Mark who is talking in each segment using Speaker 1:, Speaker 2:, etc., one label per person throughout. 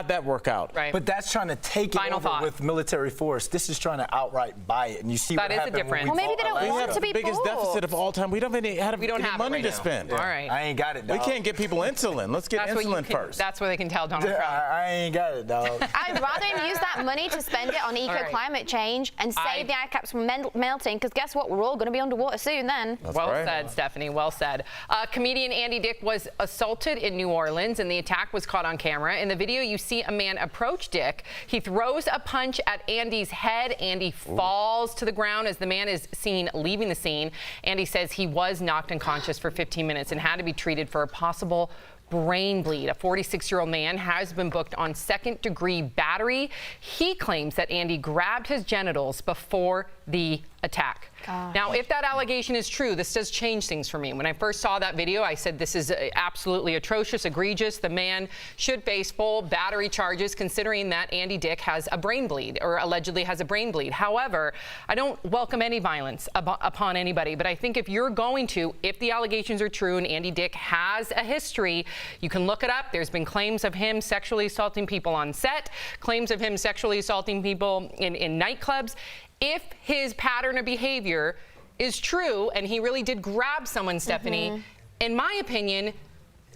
Speaker 1: how'd that work out?
Speaker 2: Right.
Speaker 3: But that's trying to take it over with military force. This is trying to outright buy it, and you see
Speaker 2: that
Speaker 3: what
Speaker 2: is
Speaker 3: happened.
Speaker 2: a difference.
Speaker 4: Well, maybe they don't want to be
Speaker 1: the biggest deficit of all time. We don't have any money to spend.
Speaker 2: All right.
Speaker 3: I ain't got it, dog.
Speaker 1: We can't get people insulin. Let's get insulin first.
Speaker 2: That's where they can tell Donald Trump.
Speaker 3: I ain't got it, dog.
Speaker 4: I'd rather him use that money to spend it on eco-climate change and save the ice caps from melting, because guess what? We're all going to be underwater soon then.
Speaker 2: Well said, Stephanie. Well said. Comedian Andy Dick was assaulted in New Orleans, and the attack was caught on camera. In the video, you see a man approach Dick. He throws a punch at Andy's head. Andy falls to the ground as the man is seen leaving the scene. Andy says he was knocked unconscious for 15 minutes and had to be treated for a possible brain bleed. A 46-year-old man has been booked on second-degree battery. He claims that Andy grabbed his genitals before the attack. Now, if that allegation is true, this does change things for me. When I first saw that video, I said this is absolutely atrocious, egregious. The man should face full battery charges, considering that Andy Dick has a brain bleed, or allegedly has a brain bleed. However, I don't welcome any violence upon anybody, but I think if you're going to, if the allegations are true and Andy Dick has a history, you can look it up. There's been claims of him sexually assaulting people on set, claims of him sexually assaulting people in nightclubs. If his pattern of behavior is true and he really did grab someone, Stephanie, in my opinion,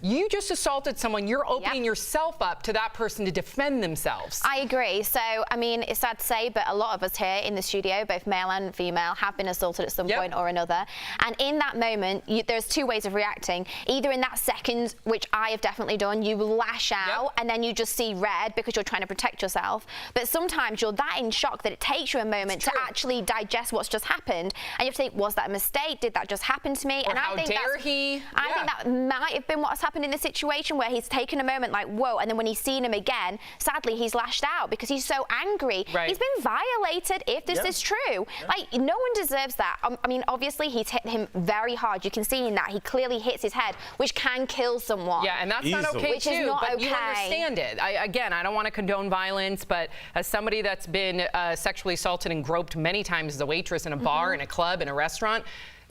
Speaker 2: you just assaulted someone. You're opening yourself up to that person to defend themselves.
Speaker 4: I agree. So, I mean, it's sad to say, but a lot of us here in the studio, both male and female, have been assaulted at some point or another. And in that moment, there's two ways of reacting. Either in that second, which I have definitely done, you lash out and then you just see red because you're trying to protect yourself. But sometimes you're that in shock that it takes you a moment to actually digest what's just happened. And you have to think, was that a mistake? Did that just happen to me?
Speaker 2: Or
Speaker 4: and
Speaker 2: how dare he?
Speaker 4: I think that might have been what's happened in this situation, where he's taken a moment like, whoa, and then when he's seen him again, sadly, he's lashed out because he's so angry. He's been violated, if this is true. Like, no one deserves that. I mean, obviously, he's hit him very hard. You can see in that. He clearly hits his head, which can kill someone.
Speaker 2: Yeah, and that's not okay,
Speaker 4: which is not
Speaker 2: but
Speaker 4: okay.
Speaker 2: you understand it. Again, I don't want to condone violence, but as somebody that's been sexually assaulted and groped many times as a waitress in a bar, in a club, in a restaurant,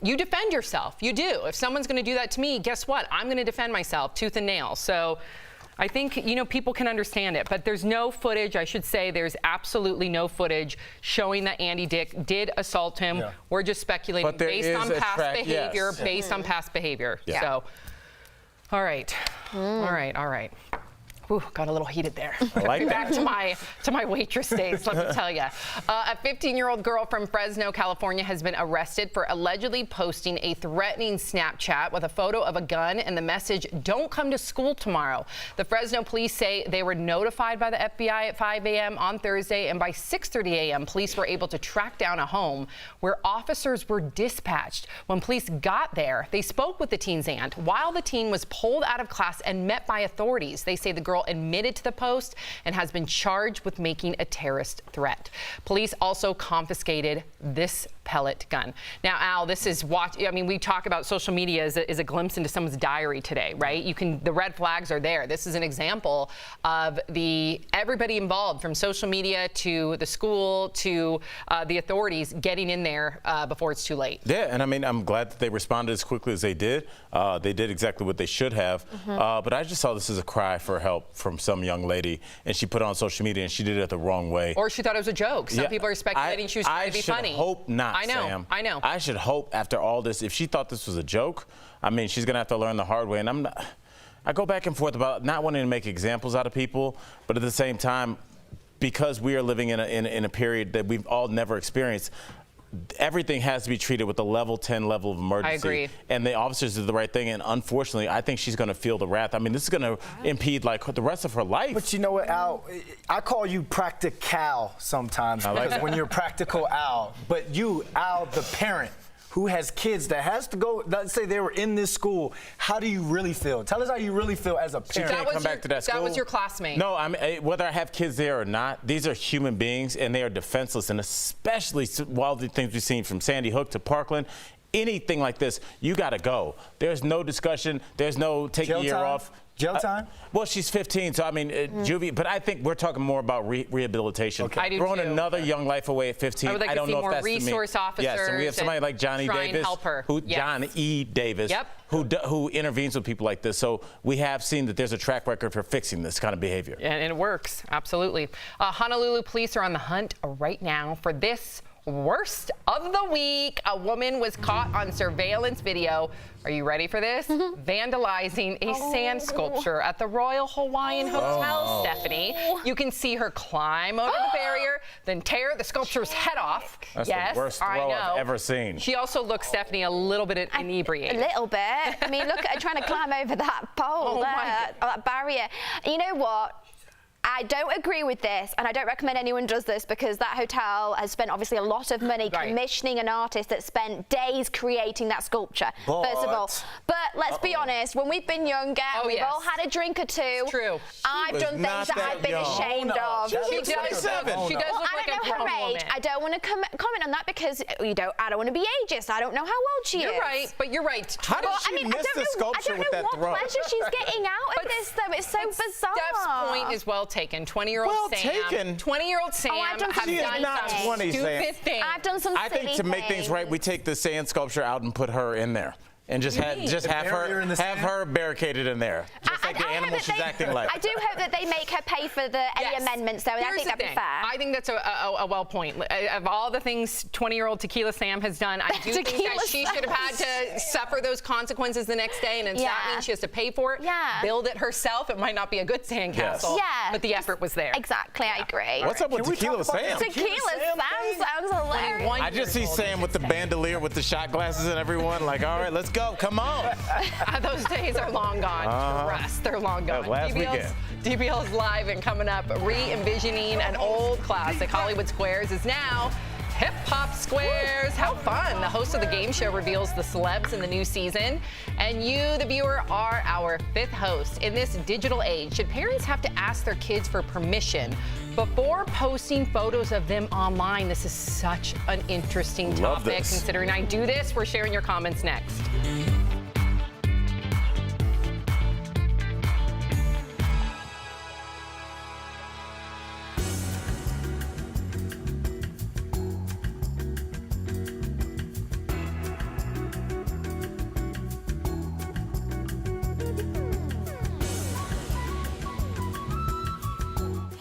Speaker 2: you defend yourself. You do. If someone's going to do that to me, guess what? I'm going to defend myself tooth and nail. So I think, you know, people can understand it, but there's no footage. I should say there's absolutely no footage showing that Andy Dick did assault him. We're just speculating based on past behavior, based on past behavior. So, all right. All right. Ooh, got a little heated there.
Speaker 1: I like
Speaker 2: back to my waitress days, let me tell you. A 15-year-old girl from Fresno, California has been arrested for allegedly posting a threatening Snapchat with a photo of a gun and the message, "Don't come to school tomorrow." The Fresno police say they were notified by the FBI at 5 a.m. on Thursday, and by 6:30 a.m., police were able to track down a home where officers were dispatched. When police got there, they spoke with the teen's aunt while the teen was pulled out of class and met by authorities. They say the girl admitted to the post and has been charged with making a terrorist threat. Police also confiscated this pellet gun. Now, Al, this is we talk about social media as a glimpse into someone's diary today, right? The red flags are there. This is an example of everybody involved, from social media to the school to the authorities, getting in there before it's too late.
Speaker 1: Yeah, and I mean, I'm glad that they responded as quickly as they did. They did exactly what they should have. But I just saw this as a cry for help from some young lady, and she put it on social media, and she did it the wrong way.
Speaker 2: Or she thought it was a joke. Some people are speculating she was trying to be funny.
Speaker 1: I should hope not, Sam.
Speaker 2: I know.
Speaker 1: I should hope after all this, if she thought this was a joke, I mean, she's going to have to learn the hard way. And I go back and forth about not wanting to make examples out of people, but at the same time, because we are living in a period that we've all never experienced, everything has to be treated with a level 10 level of emergency.
Speaker 2: I agree.
Speaker 1: And the officers did the right thing, and unfortunately, I think she's going to feel the wrath. I mean, this is going to impede, like, the rest of her life.
Speaker 3: But you know what, Al? I call you practical sometimes, because when you're practical Al. But you, Al, the parent, who has kids that has to go, let's say they were in this school, how do you really feel? Tell us how you really feel as a parent.
Speaker 1: She can't come back to that school.
Speaker 2: That was your classmate.
Speaker 1: No, I mean, whether I have kids there or not, these are human beings, and they are defenseless, and especially while the things we've seen from Sandy Hook to Parkland, anything like this, you got to go. There's no discussion. There's no take a year off.
Speaker 3: Jail time?
Speaker 1: Well, she's 15, so I mean, juvie. But I think we're talking more about rehabilitation.
Speaker 2: I do
Speaker 1: Throwing
Speaker 2: too.
Speaker 1: another young life away at 15.
Speaker 2: I would like to
Speaker 1: don't
Speaker 2: see
Speaker 1: know
Speaker 2: more
Speaker 1: if that's
Speaker 2: resource officers.
Speaker 1: Yes, and we have somebody like Johnny
Speaker 2: try and
Speaker 1: Davis,
Speaker 2: help her. Yes.
Speaker 1: John E. Davis, who intervenes with people like this. So we have seen that there's a track record for fixing this kind of behavior.
Speaker 2: And it works, absolutely. Honolulu police are on the hunt right now for this worst of the week. A woman was caught on surveillance video. Are you ready for this? Vandalizing a sand sculpture at the Royal Hawaiian Hotel, Stephanie. You can see her climb over the barrier, then tear the sculpture's head off.
Speaker 1: That's the worst throw I've ever seen.
Speaker 2: She also looks, Stephanie, a little bit inebriated.
Speaker 4: A little bit. I mean, look at her trying to climb over that pole that barrier. You know what? I don't agree with this, and I don't recommend anyone does this because that hotel has spent obviously a lot of money commissioning an artist that spent days creating that sculpture, first of all. But let's be honest, when we've been younger, we've all had a drink or two.
Speaker 2: True.
Speaker 4: I've done things that I've been ashamed of.
Speaker 2: She does look like a grown woman.
Speaker 4: I don't want to comment on that because I don't want to be ageist. I don't know how old she is.
Speaker 2: You're right, but you're right.
Speaker 1: How did she miss the sculpture with that throw?
Speaker 4: I don't know what pleasure she's getting out of this, though. It's so bizarre.
Speaker 2: Steph's point is well taken. 20-year-old Sam. 20-year-old Sam
Speaker 1: she is not 20, Sam.
Speaker 4: I've done some silly things.
Speaker 1: I think to make things right, we take the sand sculpture out and put her in there. And just have her barricaded in there, just like the animal she's acting like.
Speaker 4: I do hope that they make her pay for any amendments, though, and I think that'd be fair.
Speaker 2: I think that's a well point. Of all the things 20-year-old Tequila Sam has done, I do think that she should have had to suffer those consequences the next day, and instead that means she has to pay for it, build it herself. It might not be a good sandcastle, but the effort was there.
Speaker 4: Exactly, I agree.
Speaker 1: What's up with Tequila Sam?
Speaker 4: Tequila Sam sounds hilarious.
Speaker 1: I just see Sam with the bandolier with the shot glasses and everyone like, all right, let's go. Come on.
Speaker 2: Those days are long gone. Trust, they're long gone.
Speaker 1: Last weekend.
Speaker 2: DBL's live and coming up, re-envisioning an old classic. Hollywood Squares is now Hip Hop Squares. How fun. The host of the game show reveals the celebs in the new season. And you, the viewer, are our 5th host. In this digital age, should parents have to ask their kids for permission before posting photos of them online? This is such an interesting topic. Considering I do this, we're sharing your comments next.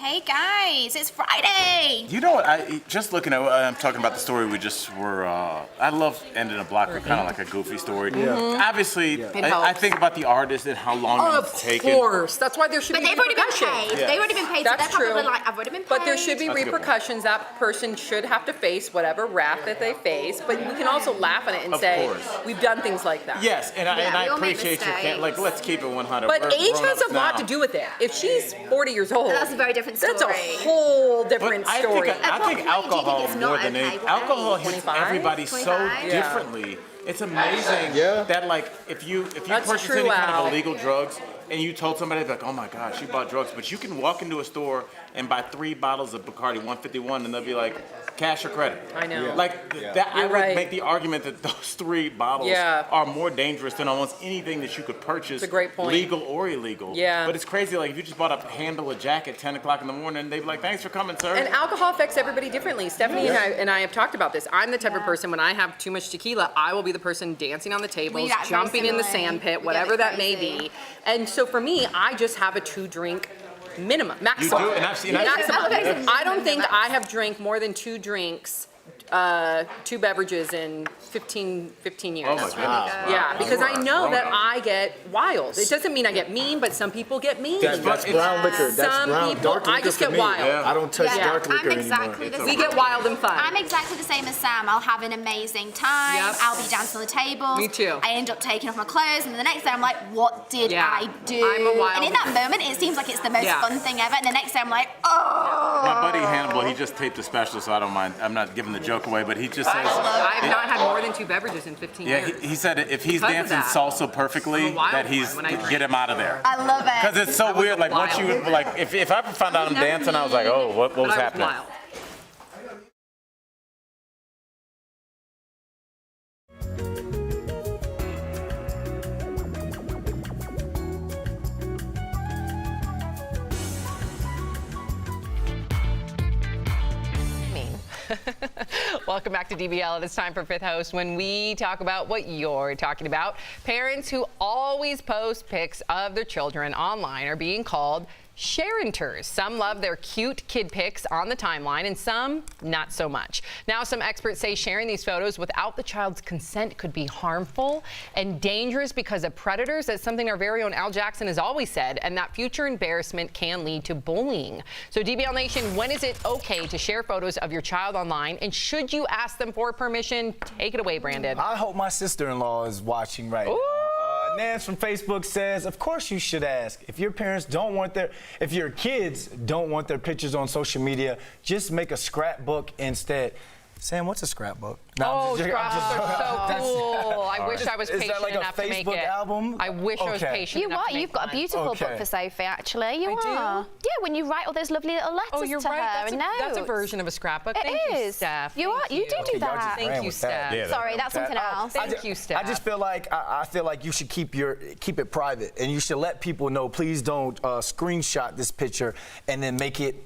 Speaker 5: Hey guys, it's Friday.
Speaker 1: You know what? Just looking at, I'm talking about the story we just were. I love ending a block with kind of like a goofy story. Obviously, I think about the artist and how long it's taken.
Speaker 2: Of course, that's why there should be repercussions.
Speaker 5: But they've already been paid. They've already been paid.
Speaker 2: That's
Speaker 5: so they're
Speaker 2: true.
Speaker 5: probably like, I've already been paid.
Speaker 2: But there should be repercussions. That person should have to face whatever wrath that they face. But we can also laugh at it and say we've done things like that.
Speaker 1: Yes, and I appreciate you. Like, let's keep it 100.
Speaker 2: But age has a lot to do with it. If she's 40 years old,
Speaker 5: that's a very different story.
Speaker 2: That's a whole different story.
Speaker 1: I think alcohol more than age. Alcohol hits everybody so differently. It's amazing that like if you purchase any kind of illegal drugs and you told somebody like, oh my gosh, she bought drugs, but you can walk into a store and buy 3 bottles of Bacardi 151 and they'll be like, cash or credit.
Speaker 2: I know.
Speaker 1: Like that, I would make the argument that those 3 bottles are more dangerous than almost anything that you could purchase, legal or illegal.
Speaker 2: Yeah.
Speaker 1: But it's crazy. Like if you just bought a handle of Jack at 10 o'clock in the morning, they'd be like, thanks for coming, sir.
Speaker 2: And alcohol affects everybody differently. Stephanie and I have talked about this. I'm the type of person, when I have too much tequila, I will be the person dancing on the tables, jumping in the sand pit, whatever that may be. And so for me, I just have a 2-drink maximum.
Speaker 1: You do, and I've seen
Speaker 2: I don't think I have drank more than 2 drinks, 2 beverages in 15 years.
Speaker 1: Oh my God.
Speaker 2: Yeah, because I know that I get wild. It doesn't mean I get mean, but some people get mean.
Speaker 3: That's brown liquor. That's brown, dark liquor.
Speaker 2: I just get wild.
Speaker 3: I don't touch dark liquor anymore.
Speaker 2: We get wild and fun.
Speaker 5: I'm exactly the same as Sam. I'll have an amazing time. I'll be dancing on the tables.
Speaker 2: Me too.
Speaker 5: I end up taking off my clothes, and the next day I'm like, what did I do?
Speaker 2: I'm a wild.
Speaker 5: And in that moment, it seems like it's the most fun thing ever. And the next day I'm like, oh.
Speaker 1: My buddy Hannibal, he just taped a special, so I don't mind. I'm not giving the joke away, but he just says.
Speaker 2: I've not had more than 2 beverages in 15 years.
Speaker 1: Yeah, he said if he's dancing salsa perfectly, that he's get him out of there.
Speaker 5: I love it.
Speaker 1: Because it's so weird. Like once you like, if I found out I'm dancing, I was like, oh, what was happening?
Speaker 2: Wild. Welcome back to DBL. It is time for Fifth Host, when we talk about what you're talking about. Parents who always post pics of their children online are being called sharenters. Some love their cute kid pics on the timeline, and some not so much. Now, some experts say sharing these photos without the child's consent could be harmful and dangerous because of predators. That's something our very own Al Jackson has always said, and that future embarrassment can lead to bullying. So, DBL Nation, when is it okay to share photos of your child online, and should you ask them for permission? Take it away, Brandon.
Speaker 3: I hope my sister-in-law is watching right now. Nance from Facebook says, of course you should ask. If your kids don't want their pictures on social media, just make a scrapbook instead. Sam, what's a scrapbook?
Speaker 2: No, scrapbooks are so cool. I wish I was
Speaker 3: Is
Speaker 2: patient
Speaker 3: that like a
Speaker 2: enough to make
Speaker 3: Facebook
Speaker 2: it.
Speaker 3: album?
Speaker 2: I wish I was patient enough to make
Speaker 4: You've got a beautiful book for Sophie, actually. You
Speaker 2: I
Speaker 4: are.
Speaker 2: do?
Speaker 4: Yeah, when you write all those lovely little letters
Speaker 2: Oh, you're
Speaker 4: to
Speaker 2: right.
Speaker 4: her.
Speaker 2: That's a version of a scrapbook.
Speaker 4: It
Speaker 2: Thank you,
Speaker 4: is.
Speaker 2: Steph.
Speaker 4: You
Speaker 2: Thank
Speaker 4: do
Speaker 2: you.
Speaker 4: that.
Speaker 2: Thank you, Steph.
Speaker 1: Yeah,
Speaker 4: Sorry, that's something else.
Speaker 2: Thank you, Steph.
Speaker 3: I just feel like I feel like you should keep it private, and you should let people know. Please don't screenshot this picture and then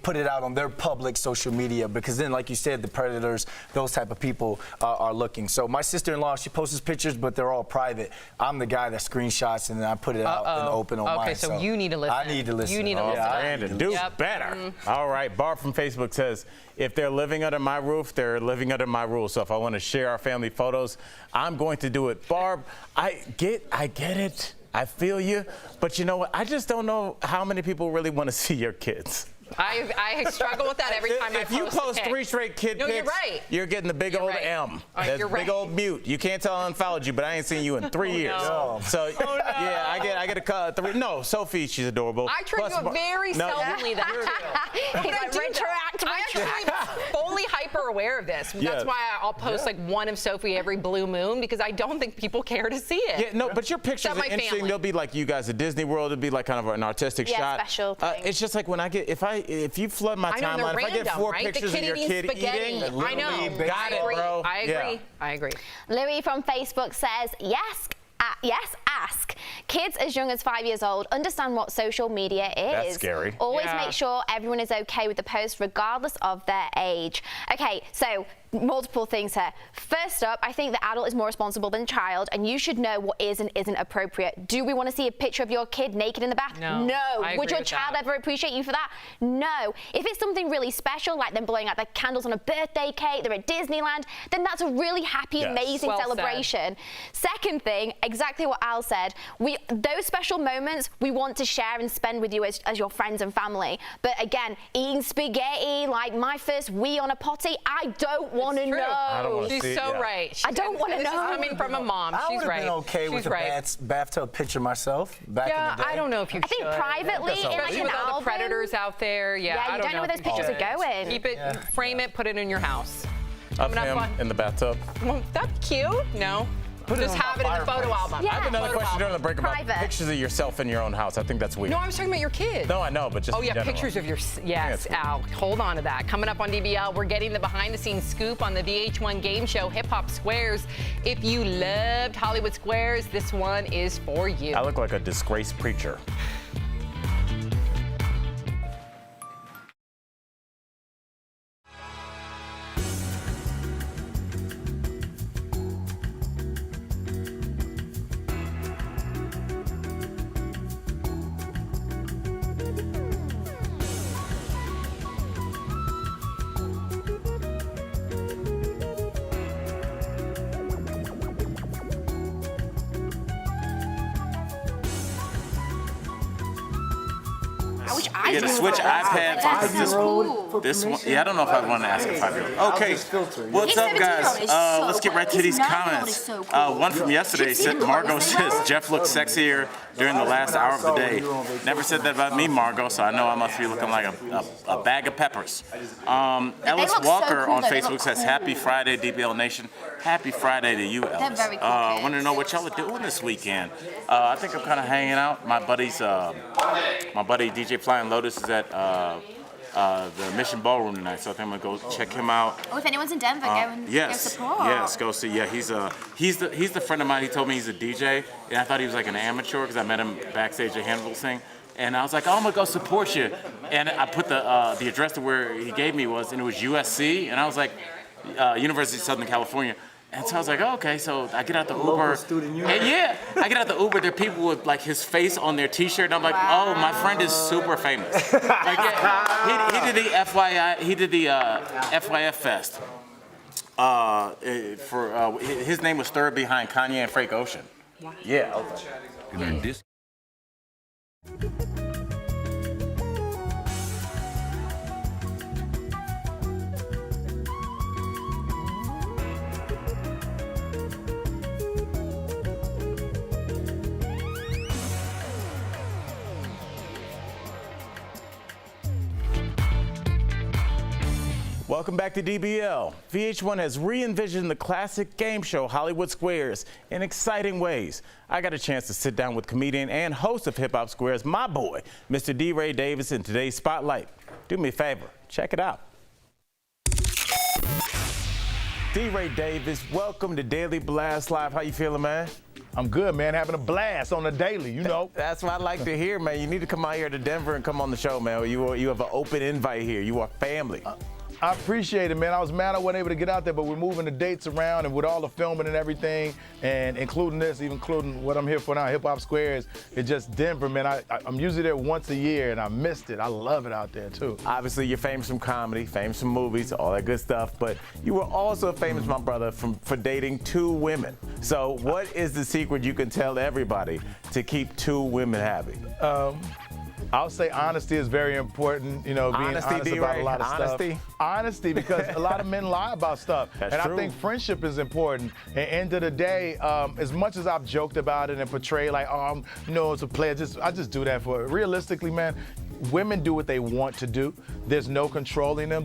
Speaker 3: put it out on their public social media, because then, like you said, the predators, those type of people are looking. So my sister-in-law, she posts pictures, but they're all private. I'm the guy that screenshots and then I put it out in the open on mine.
Speaker 2: Okay, so you need to listen.
Speaker 3: I need to listen.
Speaker 2: You need to listen.
Speaker 1: Brandon, do better. All right, Barb from Facebook says, if they're living under my roof, they're living under my rules. So if I want to share our family photos, I'm going to do it. Barb, I get it. I feel you. But you know what? I just don't know how many people really want to see your kids.
Speaker 2: I struggle with that every time
Speaker 1: If you post 3 straight kid pics,
Speaker 2: you're right.
Speaker 1: You're getting the big
Speaker 2: You're
Speaker 1: old
Speaker 2: right.
Speaker 1: M.
Speaker 2: Right,
Speaker 1: That's
Speaker 2: you're
Speaker 1: big
Speaker 2: right.
Speaker 1: old mute. You can't tell I unfollowed you, but I ain't seen you in 3 years.
Speaker 2: no.
Speaker 1: So yeah, I get a cut. 3. No, Sophie, she's adorable.
Speaker 2: I treat you very seldomly that too.
Speaker 4: He's like, retract.
Speaker 2: I actually fully hyper aware of this.
Speaker 1: Yeah.
Speaker 2: That's why I'll post like one of Sophie every blue moon, because I don't think people care to see it.
Speaker 1: Yeah, no, but your pictures
Speaker 2: Except
Speaker 1: are
Speaker 2: my
Speaker 1: interesting.
Speaker 2: family.
Speaker 1: They'll be like you guys at Disney World. It'll be like kind of an artistic shot.
Speaker 4: Special thing.
Speaker 1: It's just like when I get if you flood my
Speaker 2: I know,
Speaker 1: timeline,
Speaker 2: they're
Speaker 1: if I get
Speaker 2: random,
Speaker 1: 4
Speaker 2: right?
Speaker 1: pictures
Speaker 2: The
Speaker 1: of your
Speaker 2: kid
Speaker 1: kid
Speaker 2: eating spaghetti.
Speaker 1: eating,
Speaker 2: I know.
Speaker 1: got it, bro.
Speaker 2: I agree.
Speaker 1: Yeah.
Speaker 2: I agree.
Speaker 4: Louis from Facebook says, yes, ask. Kids as young as 5 years old understand what social media is.
Speaker 1: That's scary.
Speaker 4: Always
Speaker 2: Yeah.
Speaker 4: make sure everyone is okay with the post regardless of their age. Okay, so multiple things here. First up, I think the adult is more responsible than child, and you should know what is and isn't appropriate. Do we want to see a picture of your kid naked in the bath?
Speaker 2: No. I
Speaker 4: Would
Speaker 2: agree
Speaker 4: your
Speaker 2: with
Speaker 4: child
Speaker 2: that.
Speaker 4: ever appreciate you for that? No. If it's something really special, like them blowing out the candles on a birthday cake, they're at Disneyland, then that's a really happy,
Speaker 1: Yes.
Speaker 4: amazing
Speaker 2: Well said.
Speaker 4: celebration. Second thing, exactly what Al said, those special moments we want to share and spend with you as your friends and family. But again, eating spaghetti, like my first wee on a potty, I don't want to
Speaker 2: True.
Speaker 4: know.
Speaker 1: don't wanna
Speaker 2: She's
Speaker 1: see it,
Speaker 2: so
Speaker 1: yeah.
Speaker 2: right.
Speaker 4: I don't wanna
Speaker 2: This is
Speaker 4: know.
Speaker 2: coming from a mom.
Speaker 3: I
Speaker 2: She's
Speaker 3: would have
Speaker 2: right.
Speaker 3: been okay
Speaker 2: She's
Speaker 3: with
Speaker 2: right.
Speaker 3: a bathtub picture myself back in
Speaker 2: Yeah,
Speaker 3: the day.
Speaker 2: I don't know if you
Speaker 4: I think
Speaker 2: should.
Speaker 4: privately, in like
Speaker 2: Especially
Speaker 4: an
Speaker 2: with all the
Speaker 4: album.
Speaker 2: predators out there. Yeah,
Speaker 4: Yeah,
Speaker 2: I
Speaker 4: you don't know where
Speaker 2: if
Speaker 4: those
Speaker 2: you
Speaker 4: pictures
Speaker 2: should.
Speaker 4: are going.
Speaker 2: Keep it, frame it, put it in your house.
Speaker 1: Of
Speaker 2: Coming up
Speaker 1: him
Speaker 2: on-
Speaker 1: in the bathtub.
Speaker 2: Well, that's cute. No.
Speaker 3: Put it
Speaker 2: Just
Speaker 3: on my
Speaker 2: have it in the photo
Speaker 3: fireplace.
Speaker 2: album.
Speaker 4: Yeah.
Speaker 1: I have another
Speaker 4: Photo
Speaker 1: question during the break about
Speaker 4: Private.
Speaker 1: pictures of yourself in your own house. I think that's weird.
Speaker 2: No, I was talking about your kid.
Speaker 1: No, I know, but just
Speaker 2: Oh,
Speaker 1: in
Speaker 2: yeah,
Speaker 1: general.
Speaker 2: pictures of your... Yes,
Speaker 1: it's
Speaker 2: Al, hold on to that. Coming up on DBL, we're getting the behind-the-scenes scoop on the VH1 game show Hip Hop Squares. If you loved Hollywood Squares, this one is for you.
Speaker 1: I look like a disgraced preacher.
Speaker 5: I wish I
Speaker 6: You get a
Speaker 5: knew
Speaker 6: Switch
Speaker 5: about
Speaker 6: iPad
Speaker 5: that.
Speaker 6: for this
Speaker 5: Cool.
Speaker 6: This one, yeah, I don't know if I want to ask a 5-year-old. Okay, what's
Speaker 5: His
Speaker 6: up, guys?
Speaker 5: 17-year-old is so
Speaker 6: Let's get right to
Speaker 5: cool.
Speaker 6: these
Speaker 5: His 9-year-old
Speaker 6: comments.
Speaker 5: is so cool.
Speaker 6: One from yesterday
Speaker 5: She's
Speaker 6: said,
Speaker 5: even
Speaker 6: Margot
Speaker 5: cool.
Speaker 6: says Jeff looks sexier during the last hour of the day. Never said that about me, Margot, so I know I must be looking like a bag of peppers. Ellis
Speaker 5: look so
Speaker 6: Walker
Speaker 5: cool,
Speaker 6: on
Speaker 5: though. They
Speaker 6: Facebook
Speaker 5: look
Speaker 6: says,
Speaker 5: cool.
Speaker 6: Happy Friday, DBL Nation. Happy Friday to you, Ellis.
Speaker 5: very cool
Speaker 6: I
Speaker 5: kids.
Speaker 6: want to know what y'all are doing this weekend. I think I'm kind of hanging out. My buddy DJ Flying Lotus is at the Mission Ballroom tonight, so I think I'm gonna go check him out.
Speaker 5: Oh, if anyone's in Denver, go and go support.
Speaker 6: Yes, go see. Yeah, he's the friend of mine. He told me he's a DJ, and I thought he was like an amateur because I met him backstage at Handle Sing. And I was like, oh, I'm gonna go support you. And I put the address to where he gave me was, and it was USC. And I was like, University of Southern California. And so I was like, oh, okay. So I get out the Uber.
Speaker 3: Student union.
Speaker 6: And yeah, I get out the Uber. There are people with like his face on their T-shirt. And I'm like, oh, my friend is super famous. Like, yeah, he did the FYI. He did the FYF Fest. His name was third behind Kanye and Frank Ocean. Wow. Yeah. Okay.
Speaker 1: Welcome back to DBL. VH1 has re-envisioned the classic game show Hollywood Squares in exciting ways. I got a chance to sit down with comedian and host of Hip Hop Squares, my boy, Mr. D. Ray Davis, in today's Spotlight. Do me a favor, check it out. D. Ray Davis, welcome to Daily Blast Live. How you feeling, man?
Speaker 7: I'm good, man. Having a blast on the daily, you know.
Speaker 1: That's what I like to hear, man. You need to come out here to Denver and come on the show, man. You have an open invite here. You are family.
Speaker 7: I appreciate it, man. I was mad I wasn't able to get out there, but we're moving the dates around, and with all the filming and everything, and including this, even including what I'm here for now, Hip Hop Squares, it's just Denver, man. I'm usually there once a year, and I missed it. I love it out there, too.
Speaker 1: Obviously, you're famous from comedy, famous from movies, all that good stuff, but you were also famous, my brother, for dating 2 women. So what is the secret you can tell everybody to keep 2 women happy?
Speaker 7: I'll say honesty is very important, you know, being honest about a lot of stuff. Honesty, because a lot of men lie about stuff.
Speaker 1: That's
Speaker 7: and
Speaker 1: true.
Speaker 7: I think friendship is important. At the end of the day, as much as I've joked about it and portrayed like, oh, it's a play, I just do that for it. Realistically, man, women do what they want to do. There's no controlling them.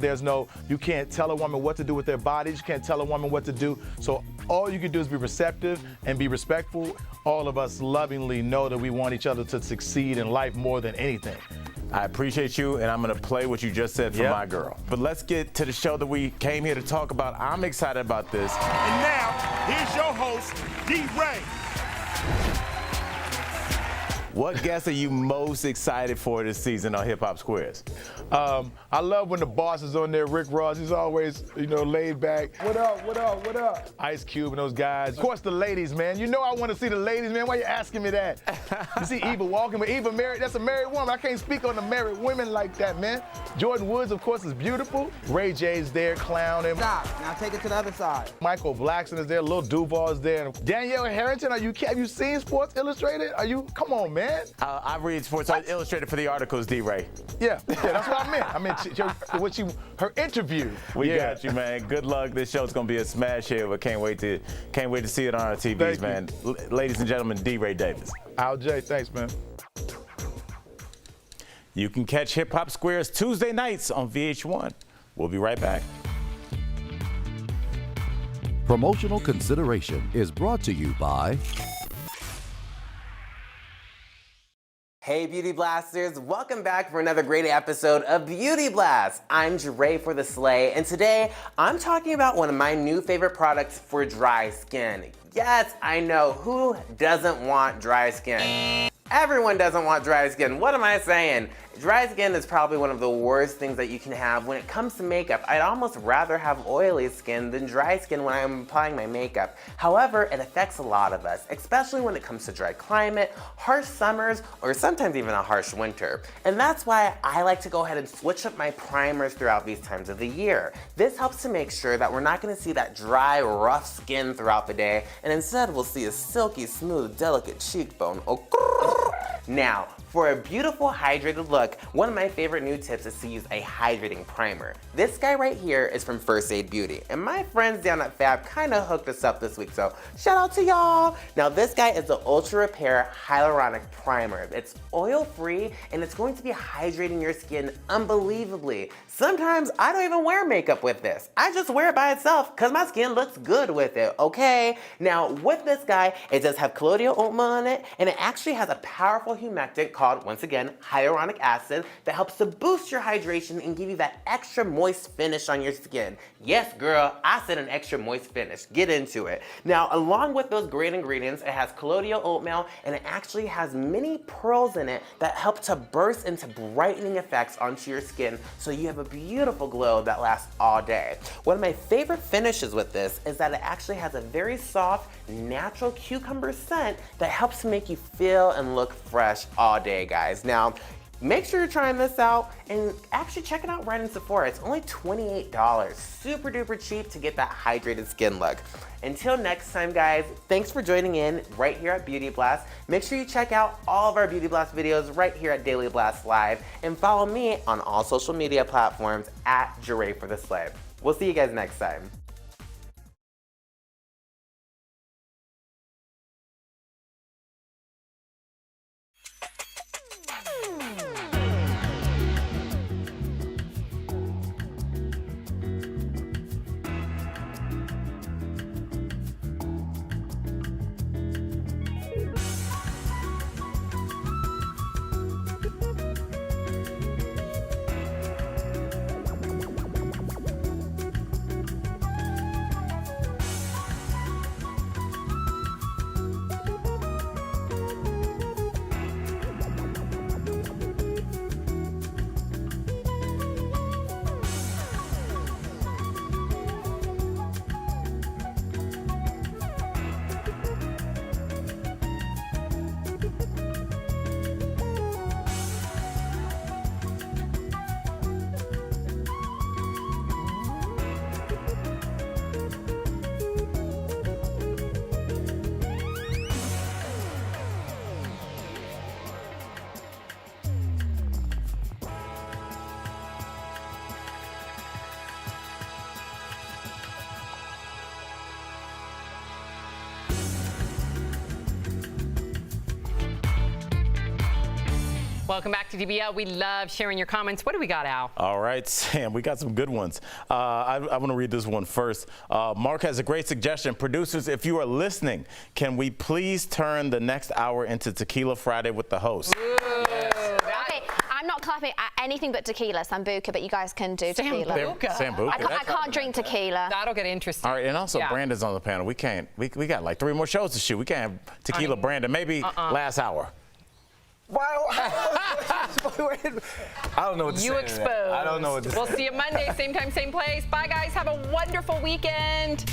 Speaker 7: You can't tell a woman what to do with their bodies. You can't tell a woman what to do. So all you can do is be receptive and be respectful. All of us lovingly know that we want each other to succeed in life more than anything.
Speaker 1: I appreciate you, and I'm going to play what you just said for my girl. But let's get to the show that we came here to talk about. I'm excited about this.
Speaker 8: And now, here's your host, D. Ray.
Speaker 1: What guests are you most excited for this season on Hip Hop Squares?
Speaker 7: I love when the boss is on there. Rick Ross, he's always, laid back. What up, what up, what up? Ice Cube and those guys. Of course, the ladies, man. You know I want to see the ladies, man. Why you asking me that? You see Eva walking, but Eva married, that's a married woman. I can't speak on the married women like that, man. Jordan Woods, of course, is beautiful. Ray J's there clowning.
Speaker 9: Stop, now take it to the other side.
Speaker 7: Michael Blackson is there, Lil Duval is there. Danielle Harrington, have you seen Sports Illustrated? Come on, man.
Speaker 1: I read Sports Illustrated for the articles, D. Ray.
Speaker 7: Yeah, that's what I meant. I meant her interview.
Speaker 1: We got you, man. Good luck. This show's gonna be a smash hit. But can't wait to see it on our TVs, man. Ladies and gentlemen, D. Ray Davis.
Speaker 7: Al J, thanks, man.
Speaker 1: You can catch Hip Hop Squares Tuesday nights on VH1. We'll be right back.
Speaker 10: Promotional consideration is brought to you by
Speaker 11: Hey Beauty Blasters, welcome back for another great episode of Beauty Blast. I'm Dre for the Slay, and today I'm talking about one of my new favorite products for dry skin. Yes, I know, who doesn't want dry skin? Everyone doesn't want dry skin. What am I saying? Dry skin is probably one of the worst things that you can have when it comes to makeup. I'd almost rather have oily skin than dry skin when I'm applying my makeup. However, it affects a lot of us, especially when it comes to dry climate, harsh summers, or sometimes even a harsh winter. And that's why I like to go ahead and switch up my primers throughout these times of the year. This helps to make sure that we're not gonna see that dry, rough skin throughout the day, and instead we'll see a silky, smooth, delicate cheekbone. Now, for a beautiful hydrated look, one of my favorite new tips is to use a hydrating primer. This guy right here is from First Aid Beauty, and my friends down at Fab kind of hooked us up this week, so shout out to y'all. Now this guy is the Ultra Repair Hyaluronic Primer. It's oil-free, and it's going to be hydrating your skin unbelievably. Sometimes I don't even wear makeup with this. I just wear it by itself because my skin looks good with it, okay? Now with this guy, it does have colloidal oatmeal in it, and it actually has a powerful humectant called, once again, hyaluronic acid that helps to boost your hydration and give you that extra moist finish on your skin. Yes, girl, I said an extra moist finish. Get into it. Now, along with those great ingredients, it has colloidal oatmeal, and it actually has many pearls in it that help to burst into brightening effects onto your skin so you have a beautiful glow that lasts all day. One of my favorite finishes with this is that it actually has a very soft, natural cucumber scent that helps to make you feel and look fresh all day, guys. Now, make sure you're trying this out and actually check it out right in Sephora. It's only $28. Super duper cheap to get that hydrated skin look. Until next time, guys, thanks for joining in right here at Beauty Blast. Make sure you check out all of our Beauty Blast videos right here at Daily Blast Live and follow me on all social media platforms at Jure for the Slay. We'll see you guys next time.
Speaker 2: Welcome back to DBL. We love sharing your comments. What do we got, Al?
Speaker 1: All right, Sam, we got some good ones. I want to read this one first. Mark has a great suggestion. Producers, if you are listening, can we please turn the next hour into Tequila Friday with the host?
Speaker 4: Okay, I'm not clapping at anything but tequila, Sambuca, but you guys can do tequila.
Speaker 1: Sambuca.
Speaker 4: I can't drink tequila.
Speaker 2: That'll get interesting.
Speaker 1: All right, and also Brandon's on the panel. We got like 3 more shows to shoot. We can't have Tequila Brandon. Maybe last hour.
Speaker 3: I don't know what to say.
Speaker 2: You exposed.
Speaker 3: I don't know what to say.
Speaker 2: We'll see you Monday, same time, same place. Bye, guys. Have a wonderful weekend.